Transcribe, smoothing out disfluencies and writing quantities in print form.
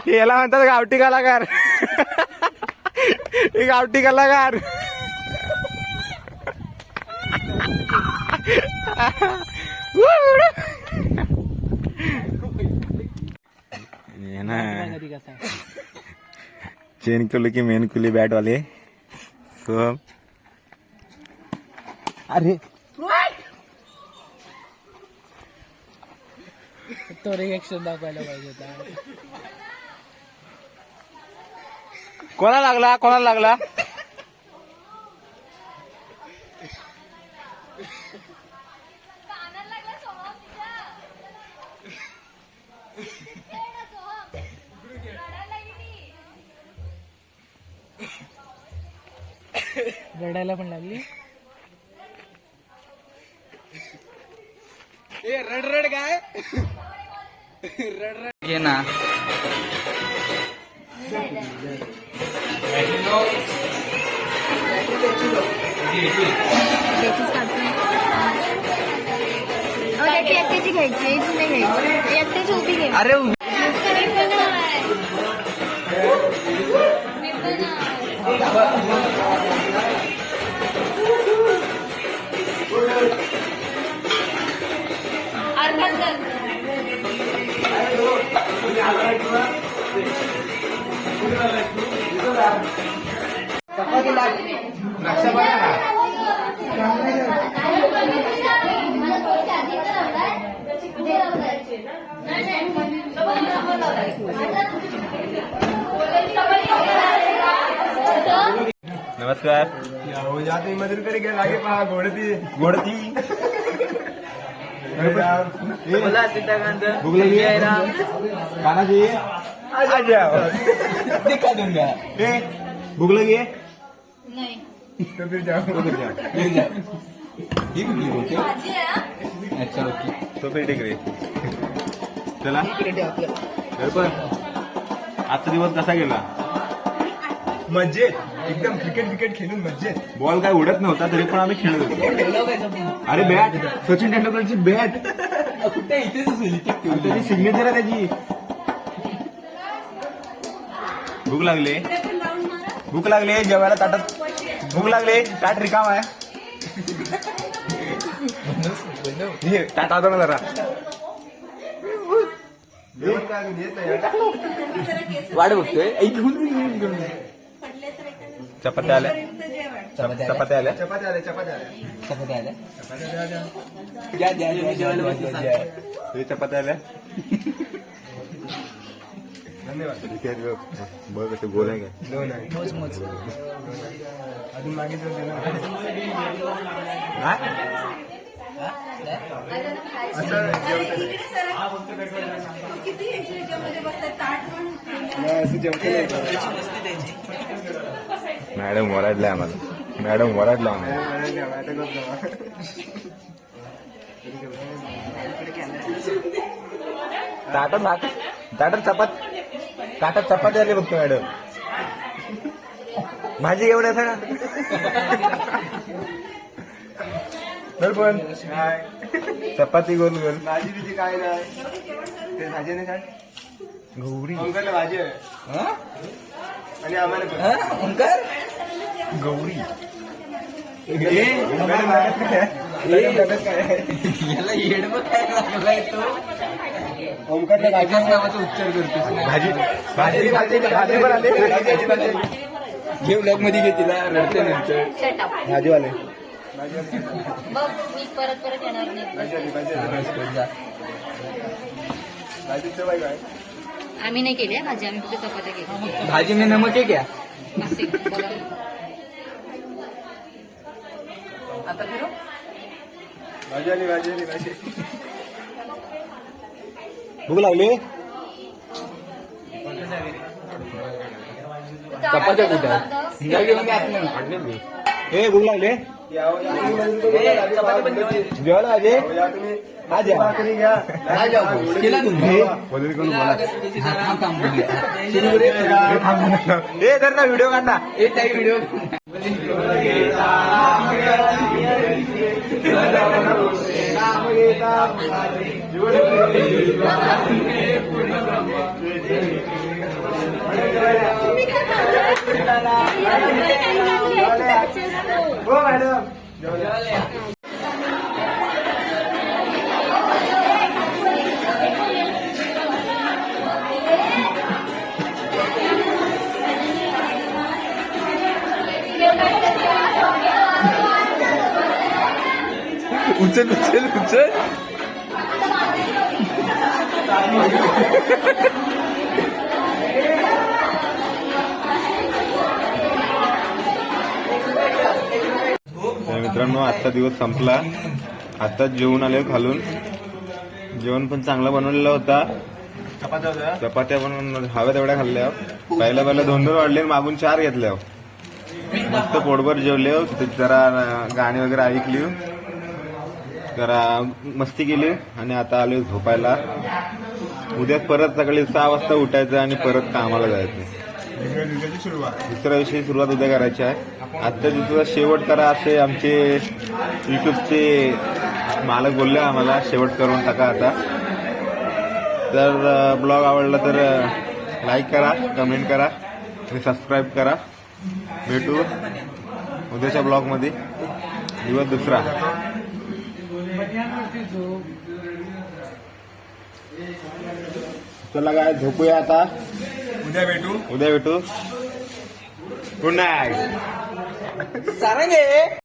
याला म्हणतात गावठी कलाकार. हे गावठी कलाकार. ये ना चेन कुली की मेन कुली बैट वाले. सो अरे तो रिएक्शन दाखवायला पाहिजे होता. कोणाला लागला कोणाला लागला. रडायला पण लागली. रड रड काय रड रड घे ना. एकट्याची घ्यायची नाही घ्यायची एकट्याची उभी घे. अरे नमस्कार. जाते मदत करे क्या लागे पहा घोडती गोडती बोला सीताकांत भूक लगी है खाना चाहिए. आ जाओ दिखा दूंगा. भूक लगी है तो फिर जाओ. ही कुठली बोलते. अच्छा ओके. तो फिर ठीक रे. चला आजचा दिवस कसा गेला. मज्जेत एकदम क्रिकेट खेळून मज्जेत. बॉल काय उडत नव्हता तरी पण आम्ही खेळत होतो. अरे बॅट सचिन तेंडुलकरची बॅट कुठे इथेच त्याची सिग्नेचर आहे त्याची. भूक लागले भूक लागले जेवायला ताटात भूक लागले ताट रिकाम आहे. हे ताट आता ना जरा वाट बघतोय. घेऊन चपात्या आल्या चपात्या आल्या चपात्या आल्या हे चपात्या आल्या. धन्यवाद. बघ कसे गोल आहे काय. दोन आहे अजून मागितलं होतं ना. मॅडम वराडल्या आम्हाला. मॅडम वराडला ताटात चपाती आली बघतो मॅडम. भाजी घेऊन येतं ना. तर पण चपाती गोल गोल. भाजी बिजी काय नाही ते भाजी नाही काय गौरी अंकलला भाजी आहे आणि आम्हाला पण. गौरी याला येडबं काय लागलाय तो. ओमकारला भाजी नावाचा उच्चार करतो. भाजी भाजी भाजी भाजी पण आली. घे ब्लॉग मध्ये घे तिला रडते नंतर. भाजीवाले बघ मी परत येणार नाही. भाजी चवाई काय आम्ही नाही केली भाजी आम्ही फक्त चपात्या केली. भाजी में नमक है क्या. आता फिरो. भाजी आली. भूक लागली. चपात्या कुठे आहेत. हे भूक लागले. जेवायला आजे आज भाकरी घ्या. केला तुम्ही. हे तर ना व्हिडिओ काढला. व्हिडिओ हो मॅडम उचल उचल उचल तर मित्रांनो आजचा दिवस संपला. आताच जेवून आले खालून. जेवण पण चांगला बनवलेला होता. चपात्या बनवून हव्या तेवढ्या खाल्ल्या. पहिल्या 2 वाढले मागून 4 घेतल्या. मस्त पोटभर जेवले. जरा गाणी वगैरे ऐकली, जरा मस्ती केली आणि आता आलो झोपायला. उद्या परत सकाळी 6 वाजता उठायचं आणि परत कामाला जायचं. दुसऱ्या दिवशी सुरुवात उद्या करायची आहे. आजच्या दिवसाचा शेवट करा असे आमचे युट्यूबचे मालक बोलले आम्हाला. शेवट करून टाका आता. जर ब्लॉग आवडला तर लाईक करा, कमेंट करा आणि सबस्क्राईब करा. भेटू उद्याच्या ब्लॉगमध्ये. दिवस दुसरा. चला काय झोपूया आता. उद्या भेटू. उद्या भेटू. Good night. सारंगे